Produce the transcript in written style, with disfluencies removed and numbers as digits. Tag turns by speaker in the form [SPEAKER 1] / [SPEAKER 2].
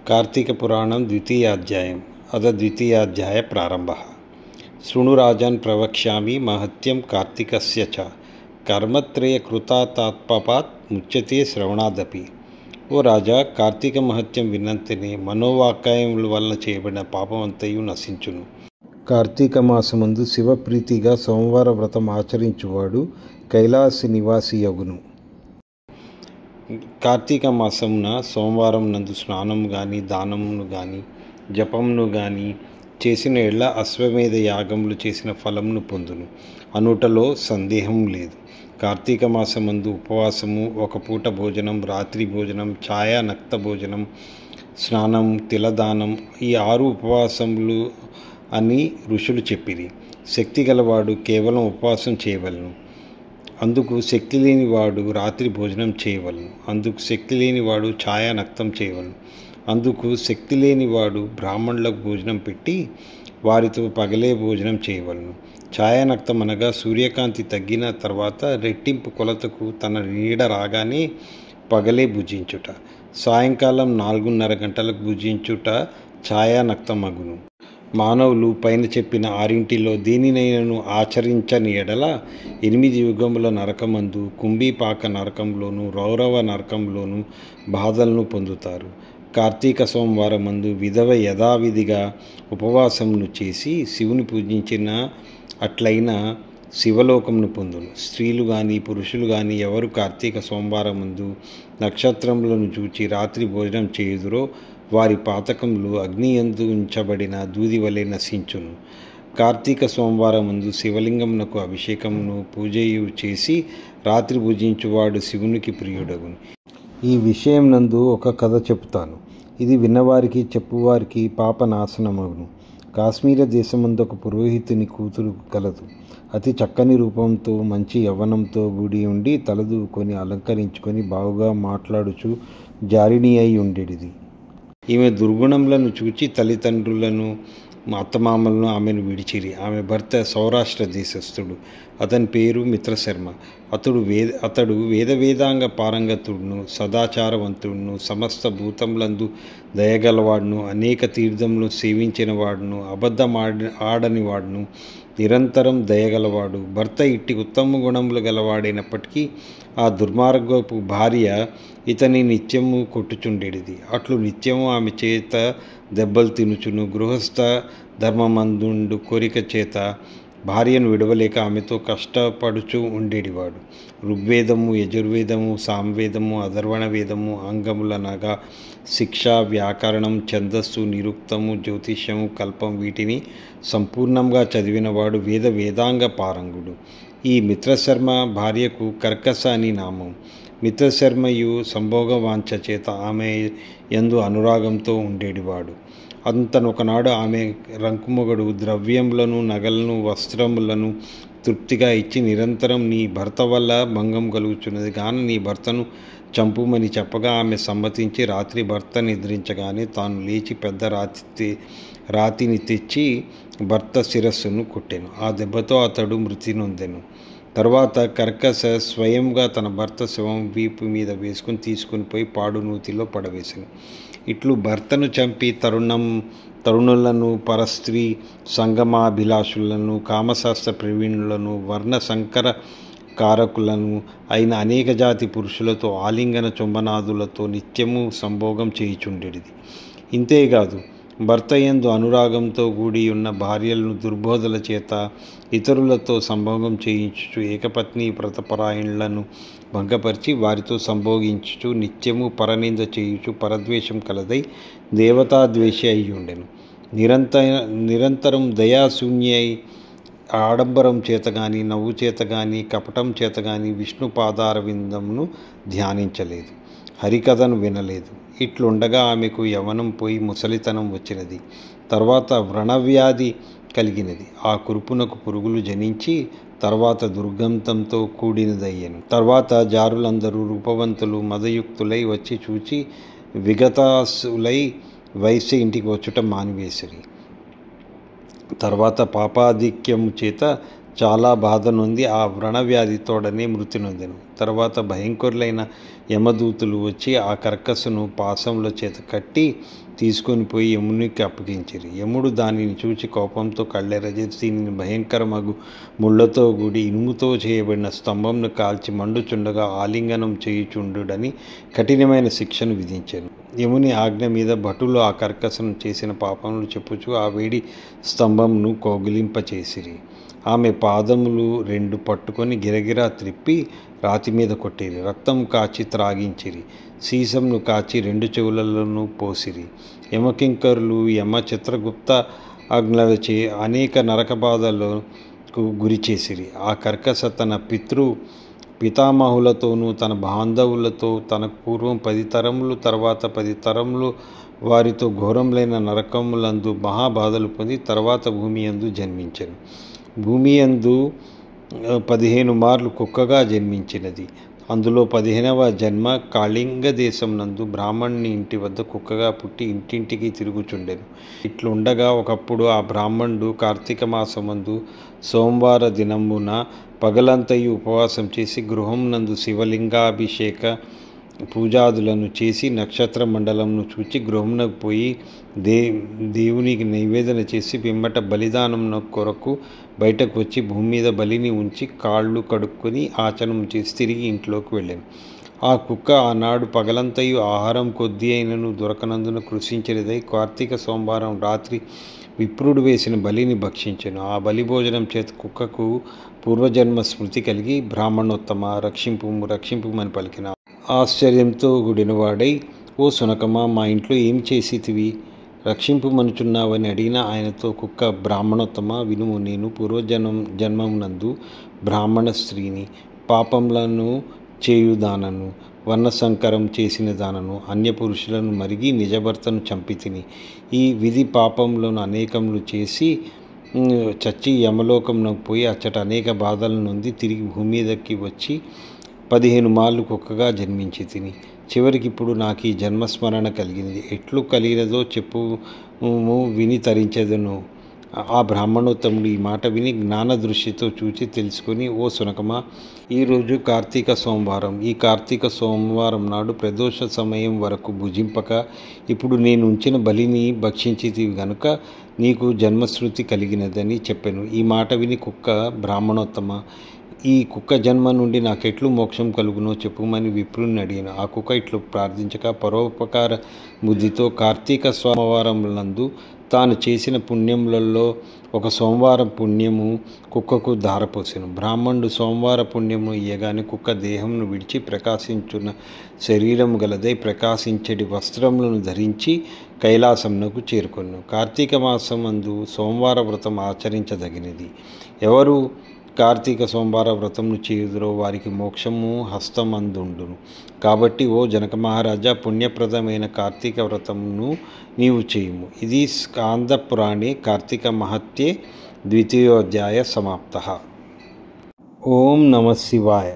[SPEAKER 1] कार्तिकपुराणं द्वितीयाध्यायम् अथ द्वितीयाध्याय प्रारम्भः। शृणुराजन् प्रवक्ष्यामि महत्यं कार्तिकस्य च कर्मत्रयकृतात्पात् मुच्यते శ్రవణాదపి। ఓ రాజా, కార్తీక మహత్యం విన్నంతనే మనోవాకాయముల వలన చేయబడిన పాపమంతయు నశించును. కార్తీక మాసమందు శివప్రీతిగా సోమవార వ్రతం ఆచరించువాడు కైలాసి నివాసి యగును. కార్తీక మాసమున సోమవారం నందు స్నానము కానీ దానమును కానీ జపమును కానీ చేసిన ఎడ్ల అశ్వమేధ యాగములు చేసిన ఫలమును పొందును అనుటలో సందేహం లేదు. కార్తీక మాసమందు ఉపవాసము, ఒక పూట భోజనం, రాత్రి భోజనం, ఛాయా నక్త భోజనం, స్నానం, తిలదానం ఈ 6 ఉపవాసములు అని ఋషులు చెప్పిరి. శక్తి గలవాడు కేవలం ఉపవాసం చేయవలను. అందుకు శక్తి లేనివాడు రాత్రి భోజనం చేయవలను. అందుకు శక్తి లేనివాడు ఛాయా నక్తం చేయవలను. అందుకు శక్తి లేనివాడు బ్రాహ్మణులకు భోజనం పెట్టి వారితో పగలే భోజనం చేయవలను. ఛాయానక్తం అనగా సూర్యకాంతి తగ్గిన తర్వాత రెట్టింపు కొలతకు తన నీడ రాగానే పగలే భుజించుట. సాయంకాలం 4:30 గంటలకు భుజించుట ఛాయానక్తమగును. మానవులు పైన చెప్పిన 6 దేనినైనను ఆచరించని ఎడల 8 యుగముల నరకమందు, కుంభీపాక నరకంలోను, రౌరవ నరకంలోను బాధలను పొందుతారు. కార్తీక సోమవారమందు విధవ యథావిధిగా ఉపవాసమును చేసి శివుని పూజించిన అట్లయిన శివలోకమును పొందును. స్త్రీలు కానీ పురుషులు కానీ ఎవరు కార్తీక సోమవారమందు నక్షత్రములను చూచి రాత్రి భోజనం చేయుదురో వారి పాతకములు అగ్నియందు ఉంచబడిన దూది వలె నశించును. కార్తీక సోమవారమందు శివలింగమునకు అభిషేకమును పూజయు చేసి రాత్రి భుజించువాడు శివునికి ప్రియుడగును. ఈ విషయం నందు ఒక కథ చెబుతాను. ఇది విన్నవారికి చెప్పువారికి పాపనాశనమగును. కాశ్మీర దేశమందు ఒక పురోహితుని కూతురు కలదు. అతి చక్కని రూపంతో మంచి యవ్వనంతో కూడి ఉండి తలదూకొని అలంకరించుకొని బాగుగా మాట్లాడుచు జారిణి అయి ఉండేది. ఈమె దుర్గుణములను చూచి తల్లిదండ్రులను అత్తమామలను ఆమెను విడిచిరి. ఆమె భర్త సౌరాష్ట్ర దేశస్థుడు. అతని పేరు మిత్రశర్మ. అతడు వేదాంగ పారంగతుడును, సదాచారవంతుడును, సమస్త భూతములందు దయగలవాడును, అనేక తీర్థములు సేవించిన వాడును, ఆడని వాడును, నిరంతరం దయగలవాడు. భర్త ఇట్టి ఉత్తమ గుణములు గలవాడైనప్పటికీ ఆ దుర్మార్గపు భార్య ఇతని నిత్యము కొట్టుచుండేది. అట్లు నిత్యము ఆమె చేత దెబ్బలు తినుచును. గృహస్థ ధర్మమందుండు కోరిక చేత భార్యను విడవలేక ఆమెతో కష్టపడుచు ఉండేటివాడు. ఋగ్వేదము, యజుర్వేదము, సామవేదము, అథర్వణ వేదము, అంగములనగా శిక్ష, వ్యాకరణం, ఛందస్సు, నిరుక్తము, జ్యోతిష్యము, కల్పం వీటిని సంపూర్ణంగా చదివినవాడు వేదాంగ పారంగుడు. ఈ మిత్రశర్మ భార్యకు కర్కశ అని నామం. మిత్రశర్మయు సంభోగ వాంఛ చేత ఆమె యందు అనురాగంతో ఉండేటివాడు. అంతనొకనాడు ఆమె రంకుమొగడు ద్రవ్యములను, నగలను, వస్త్రములను తృప్తిగా ఇచ్చి నిరంతరం నీ భర్త వల్ల భంగం కలుగుచున్నది గాన నీ భర్తను చంపుమని చెప్పగా ఆమె సమ్మతించి రాత్రి భర్త నిద్రించగానే తాను లేచి పెద్ద రాతిని తెచ్చి భర్త శిరస్సును కొట్టెను. ఆ దెబ్బతో అతడు మృతి నొందెను. తర్వాత కర్కశ స్వయంగా తన భర్త శవం వీపు మీద వేసుకుని తీసుకుని పోయి పాడు నూతిలో పడవేశాను. ఇట్లు భర్తను చంపి తరుణులను, పరస్త్రీ సంగమాభిలాషులను, కామశాస్త్ర ప్రవీణులను, వర్ణ సంకర కారకులను అయిన అనేక జాతి పురుషులతో ఆలింగన చుంబనాదులతో నిత్యము సంభోగం చేయుచుండేది. ఇంతేకాదు భర్త యందు అనురాగంతో కూడి ఉన్న భార్యలను దుర్బోధల చేత ఇతరులతో సంభోగం చేయించుచు ఏకపత్ని వ్రతపరాయణులను భంగపరిచి వారితో సంభోగించుచు నిత్యము పరనింద చేయుచు పరద్వేషం కలదై దేవతాద్వేషి అయి ఉండెను. నిరంతరం దయాశూన్య ఆడంబరం చేత గాని, నవ్వు చేత గాని, కపటం చేత గాని విష్ణు పాదార విందమును ధ్యానించలేదు, హరికథను వినలేదు. ఇట్లుండగా ఆమెకు యవ్వనం పోయి ముసలితనం వచ్చినది. తర్వాత వ్రణవ్యాధి కలిగినది. ఆ కురుపునకు పురుగులు జనించి తర్వాత దుర్గంధంతో కూడినదయ్యను. తర్వాత జారులందరూ రూపవంతులు మదయుక్తులై వచ్చి చూచి విగతాసులై వైశ్య ఇంటికి వచ్చుట మానివేసిరి. తర్వాత పాపాధిక్యము చేత చాలా బాధ నొంది ఆ వ్రణవ్యాధితోడనే మృతి నొందెను. తర్వాత భయంకరులైన యమదూతులు వచ్చి ఆ కర్కసును పాశముల చేత కట్టి తీసుకొని పోయి యమునికి అప్పగించిరి. యముడు దానిని చూచి కోపంతో కళ్ళెర్రజేసి దీనిని భయంకరమగు ముళ్లతో కూడి ఇనుముతో చేయబడిన స్తంభంను కాల్చి మండుచుండగా ఆలింగనం చేయుచుండుడని కఠినమైన శిక్షను విధించాను. యముని ఆజ్ఞ మీద భటులు ఆ కర్కసును చేసిన పాపములు చెప్పుచు ఆ వేడి స్తంభంను కౌగిలింపచేసిరి. ఆమె పాదములు రెండు పట్టుకొని గిరగిరా త్రిప్పి రాతి మీద కొట్టిరి. రక్తం కాచి త్రాగించిరి. సీసంను కాచి రెండు చెవులలోనూ పోసిరి. యమకింకరులు యమ చిత్రగుప్త ఆజ్ఞలచే అనేక నరక బాధలకు గురి చేసిరి. ఆ కర్కస తన పితామహులతోనూ తన బాంధవులతో తనకు పూర్వం 10 తరములు తర్వాత 10 తరములు వారితో ఘోరములైన నరకములందు మహాబాధలు పొంది తర్వాత భూమి యందు జన్మించెను. భూమి యందు 15 మార్లు కుక్కగా జన్మించినది. అందులో 15వ జన్మ కాళింగ దేశం నందు బ్రాహ్మణుని ఇంటి వద్ద కుక్కగా పుట్టి ఇంటింటికి తిరుగుచుండెను. ఇట్లుండగా ఒకప్పుడు ఆ బ్రాహ్మణుడు కార్తీక మాసమందు సోమవార దినమున పగలంతయు ఉపవాసం చేసి గృహం నందు శివలింగాభిషేక పూజాదులను చేసి నక్షత్ర మండలంను చూచి గృహమునకు పోయి దేవునికి నైవేదన చేసి పిమ్మట బలిదానం కొరకు బయటకు వచ్చి భూమి మీద బలిని ఉంచి కాళ్ళు కడుక్కొని ఆచనం చేసి తిరిగి ఇంట్లోకి వెళ్ళాను. ఆ కుక్క ఆనాడు పగలంతయు ఆహారం కొద్ది అయినను దొరకనందున కృషించినదై కార్తీక సోమవారం రాత్రి విప్రుడు వేసిన బలిని భక్షించెను. ఆ బలి భోజనం చేత కుక్కకు పూర్వజన్మ స్మృతి కలిగి బ్రాహ్మణోత్తమ రక్షింపుమని పలికిన. ఆశ్చర్యంతో కూడినవాడై, ఓ సునకమా, మా ఇంట్లో ఏం చేసితివి, రక్షింపుమనుచున్నావని అడిగిన ఆయనతో కుక్క, బ్రాహ్మణోత్తమ వినుము, నేను జన్మమునందు బ్రాహ్మణ స్త్రీని, పాపములను చేయుదానను, వర్ణసంకరం చేసిన దానను, అన్యపురుషులను మరిగి నిజభర్తను చంపితిని. ఈ విధి పాపములను అనేకములు చేసి చచ్చి యమలోకమునకు పోయి అచ్చట అనేక బాధల నుండి తిరిగి భూమి మీదకి వచ్చి 15 మార్లు కుక్కగా జన్మించి తిని చివరికి ఇప్పుడు నాకు ఈ జన్మస్మరణ కలిగినది. ఎట్లు కలిగినదో చెప్పుము, విని తరించెదను. ఆ బ్రాహ్మణోత్తముడు ఈ మాట విని జ్ఞాన దృష్టితో చూచి తెలుసుకొని, ఓ సునకమా, ఈరోజు కార్తీక సోమవారం. ఈ కార్తీక సోమవారం నాడు ప్రదోష సమయం వరకు భుజింపక ఇప్పుడు నేను ఉంచిన బలిని భక్షించితివి గనుక నీకు జన్మశ్రుతి కలిగినదని చెప్పాను. ఈ మాట విని కుక్క, బ్రాహ్మణోత్తమ, ఈ కుక్క జన్మ నుండి నాకెట్లు మోక్షం కలుగునో చెప్పుమని విప్రుని అడిగాను. ఆ కుక్క ఇట్లు ప్రార్థించక పరోపకార బుద్ధితో కార్తీక సోమవారములందు తాను చేసిన పుణ్యములలో ఒక సోమవారం పుణ్యము కుక్కకు ధారపోసెను. బ్రాహ్మణుడు సోమవార పుణ్యము ఇయ్యగానే కుక్క దేహమును విడిచి ప్రకాశించున్న శరీరము గలదై ప్రకాశించడి వస్త్రములను ధరించి కైలాసమునకు చేరుకొను. కార్తీక మాసమందు సోమవార వ్రతం ఆచరించదగినది. ఎవరు కార్తీక సోమవార వ్రతమును చేయుదురో వారికి మోక్షము హస్తమందుండును. కాబట్టి ఓ జనక మహారాజా, పుణ్యప్రదమైన కార్తీక వ్రతమును నీవు చేయుము. ఇది స్కాంద పురాణే కార్తీక మహత్యే 2వ అధ్యాయ సమాప్తః. ఓం నమః శివాయ.